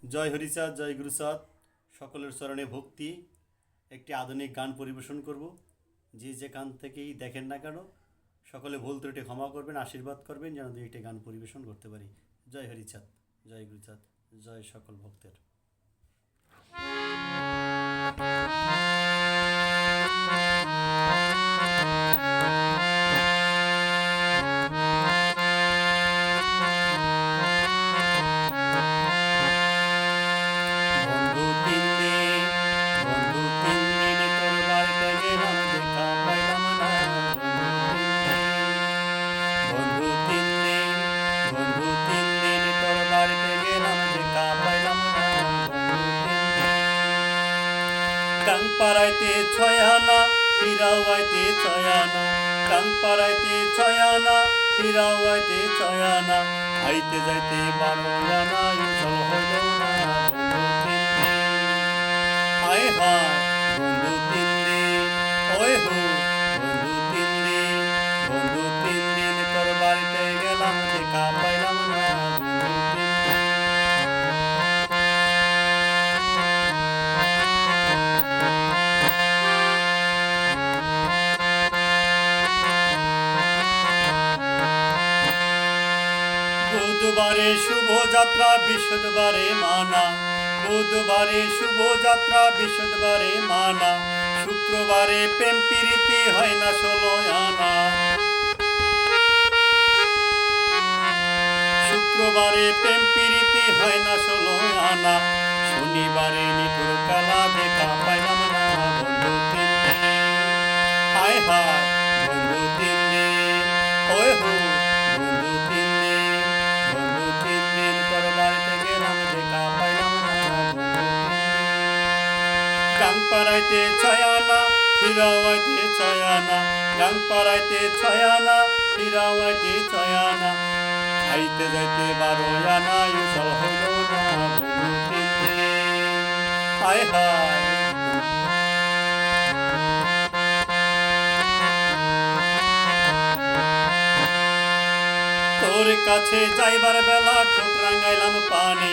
জয় হরিচাঁদ, জয় গুরুচাঁদ। সকলের চরণে ভক্তি। একটি আধুনিক গান পরিবেশন করব। যে যেখান থেকেই দেখেন না কেন, সকলে ভুল ত্রুটি ক্ষমা করবেন, আশীর্বাদ করবেন যেন দুই একটি গান পরিবেশন করতে পারি। জয় হরিচাঁদ, জয় গুরুচাঁদ, জয় সকল ভক্তের। বন্ধু তিন দিন, বন্ধু তিন দিন তোর বাড়িতে গেলাম, দেখা পাইলাম না। বন্ধু তিন দিন, বন্ধু তিন দিন তোর বাড়িতে গেলাম, দেখা পাইলাম না। গাং পাড়াইতে ছয়ানা, ফিরাও আইতে ছয়ানা। গাং পাড়াইতে ছয়ানা, ফিরাও আইতে ছয়ানা। আইতে যাইতে বারো আনা, চল হইল না। হায় হায় বন্ধু তিন দিন, ওই হো বন্ধু তিন দিন, বন্ধু তিন দিন তোর বাড়িতে গেলাম, দেখা পাইলাম না। বুধবারে শুভযাত্রা, বৃহস্পতিবারে মানা। বুধবারে শুভযাত্রা, বৃহস্পতিবারে মানা। শুক্রবারে প্রেম প্রীতি হয় না 16 আনা। শুক্রবারে প্রেম প্রীতি হয় না 16 আনা। শনিবারে নিঠুর কালা, দেখা পাইলাম না। বন্ধু তিন দিন, হায় হায় বন্ধু তিন দিন, ওই হো বন্ধু তিন দিন, বন্ধু তিন দিন তোর বাড়িতে গেলাম, দেখা পাইলাম না। গাং পাড়াইতে ছয়ানা, ফিরাও আইতে ছয়ানা। গাং পাড়াইতে ছয়ানা, ফিরাও আইতে ছয়ানা। আইতে যাইতে বারো আনা, চল হইল না। বন্ধু তিন দিন, হায় হায়। তোর কাছে যাইবার বেলা ঠোঁট রাঙাইলাম পানে।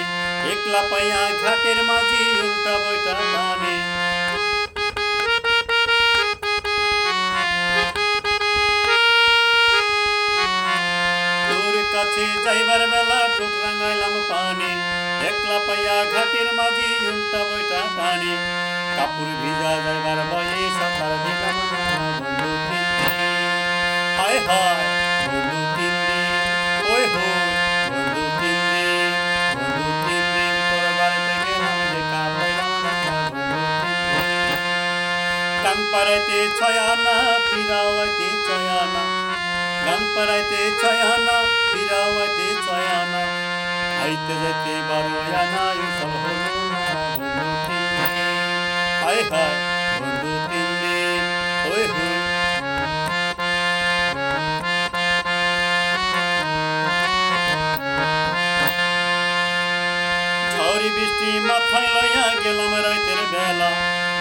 একলা পাইয়া ঘাটের মাঝি, উল্টা বইটা টানে। তোর কাছে যাইবার বেলা ঠোঁট রাঙাইলাম পানে। একলা পাইয়া ঘাটের মাঝি, উল্টা বইটা টানে। কাপড় ভিজা যাইবার বয়ে, সাঁতার দিলাম না। বন্ধু তিন দিন, হায় হায় বন্ধু তিন দিন, ওই হো বন্ধু তিন দিন, বন্ধু তিন দিন তোর বাড়িতে গেলাম, দেখা পাইলাম না। গাং পাড়াইতে ছয়ানা, ফিরাও আইতে ছয়ানা। গাং পাড়াইতে ছয়ানা, ফিরাও আইতে ছয়ানা। আইতে যাইতে বারো আনা, চল হইল না। বন্ধু তিন দিন, হায় হায় বন্ধু তিন দিন, ওই হো। ঝড়ি বৃষ্টি মাথায় লইয়া গেলাম রাতের বেলা,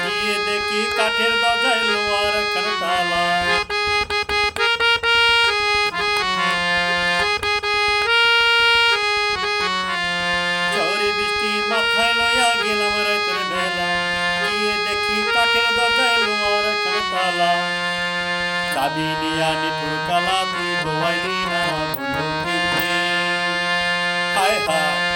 গিয়ে দেখি কাঠের দরজায় লোহার একখান তালা। ঝড়ি বৃষ্টি মাথায় লইয়া গেলাম রাতের বেলা, গিয়ে দেখি কাঠের দরজায় লোহার একখান তালা। চাবি নিয়া নিঠুর কালা, তুই দোয়াইলি না। বন্ধু তিন দিন, হায় হায়